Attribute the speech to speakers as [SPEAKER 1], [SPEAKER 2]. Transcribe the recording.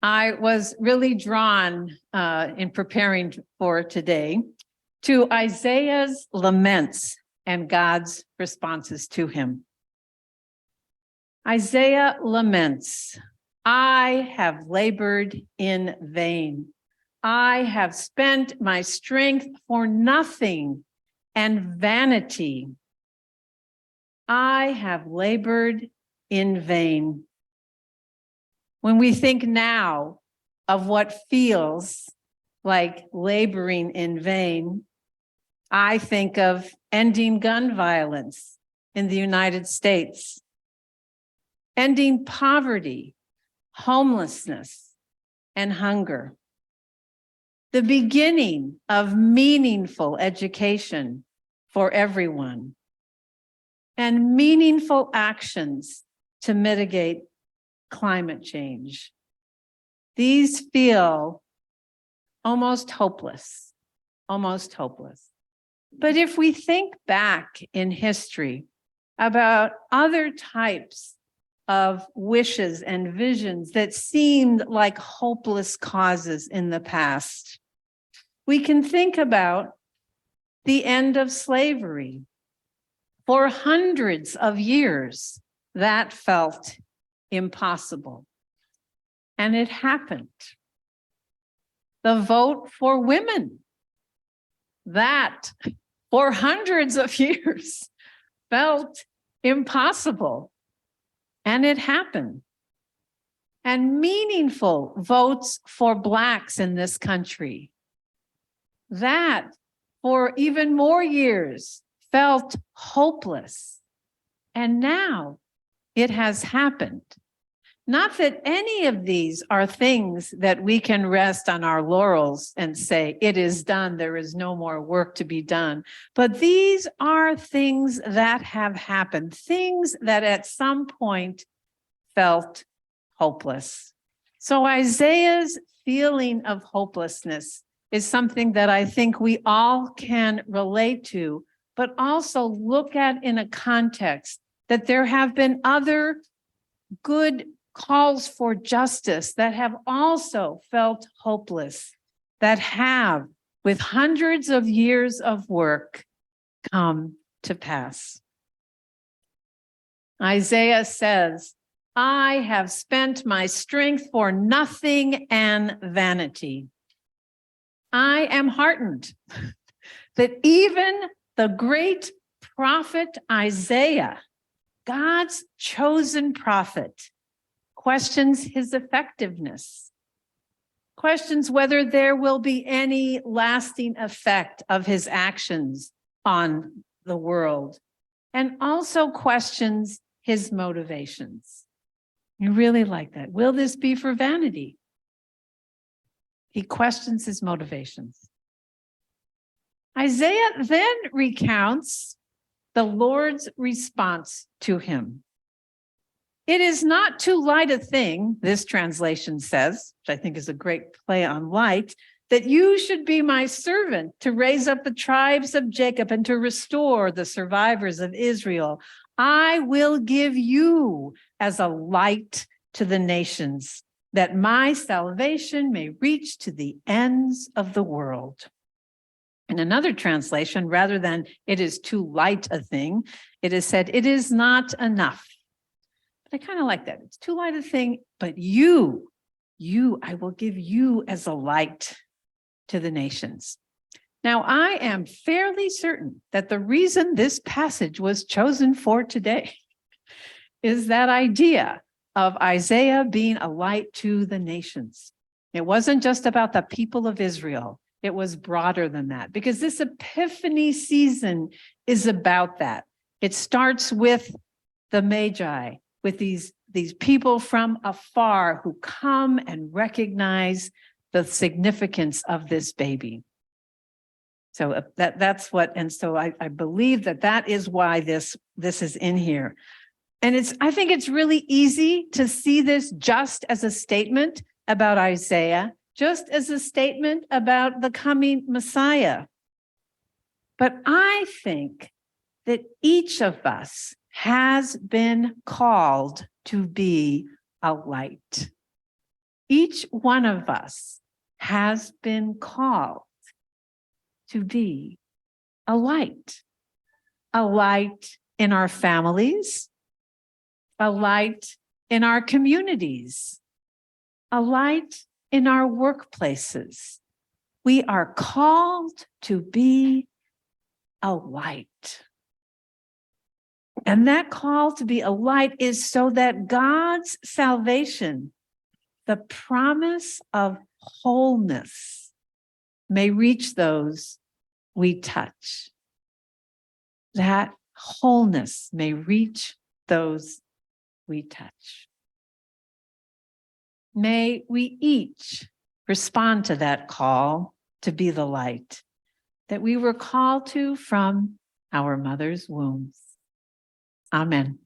[SPEAKER 1] I was really drawn in preparing for today to Isaiah's laments and God's responses to him. Isaiah laments, I have labored in vain. I have spent my strength for nothing and vanity. I have labored in vain. When we think now of what feels like laboring in vain, I think of ending gun violence in the United States, ending poverty, homelessness, and hunger, the beginning of meaningful education for everyone, and meaningful actions to mitigate climate change. These feel almost hopeless, almost hopeless. But if we think back in history about other types of wishes and visions that seemed like hopeless causes in the past, we can think about the end of slavery. For hundreds of years, that felt impossible. And it happened. The vote for women, that for hundreds of years felt impossible. And it happened. And meaningful votes for Blacks in this country, that for even more years felt hopeless. And now it has happened. Not that any of these are things that we can rest on our laurels and say, it is done, there is no more work to be done. But these are things that have happened, things that at some point felt hopeless. So Isaiah's feeling of hopelessness is something that I think we all can relate to, but also look at in a context that there have been other good calls for justice that have also felt hopeless, that have, with hundreds of years of work, come to pass. Isaiah says, I have spent my strength for nothing and vanity. I am heartened that even the great prophet Isaiah, God's chosen prophet, questions his effectiveness, questions whether there will be any lasting effect of his actions on the world, and also questions his motivations. You really like that. Will this be for vanity? He questions his motivations. Isaiah then recounts the Lord's response to him. It is not too light a thing, this translation says, which I think is a great play on light, that you should be my servant to raise up the tribes of Jacob and to restore the survivors of Israel. I will give you as a light to the nations, that my salvation may reach to the ends of the world. In another translation, rather than it is too light a thing, it is said, it is not enough. But I kind of like that. It's too light a thing, but you, I will give you as a light to the nations. Now, I am fairly certain that the reason this passage was chosen for today is that idea of Isaiah being a light to the nations. It wasn't just about the people of Israel. It was broader than that, because this Epiphany season is about that. It starts with the Magi, with these people from afar who come and recognize the significance of this baby. So that's what, and so I believe that is why this is in here. And I think it's really easy to see this just as a statement about Isaiah, just as a statement about the coming Messiah. But I think that each of us has been called to be a light. Each one of us has been called to be a light in our families, a light in our communities, a light in our workplaces. We are called to be a light. And that call to be a light is so that God's salvation, the promise of wholeness, may reach those we touch. That wholeness may reach those we touch. May we each respond to that call to be the light that we were called to from our mother's wombs. Amen.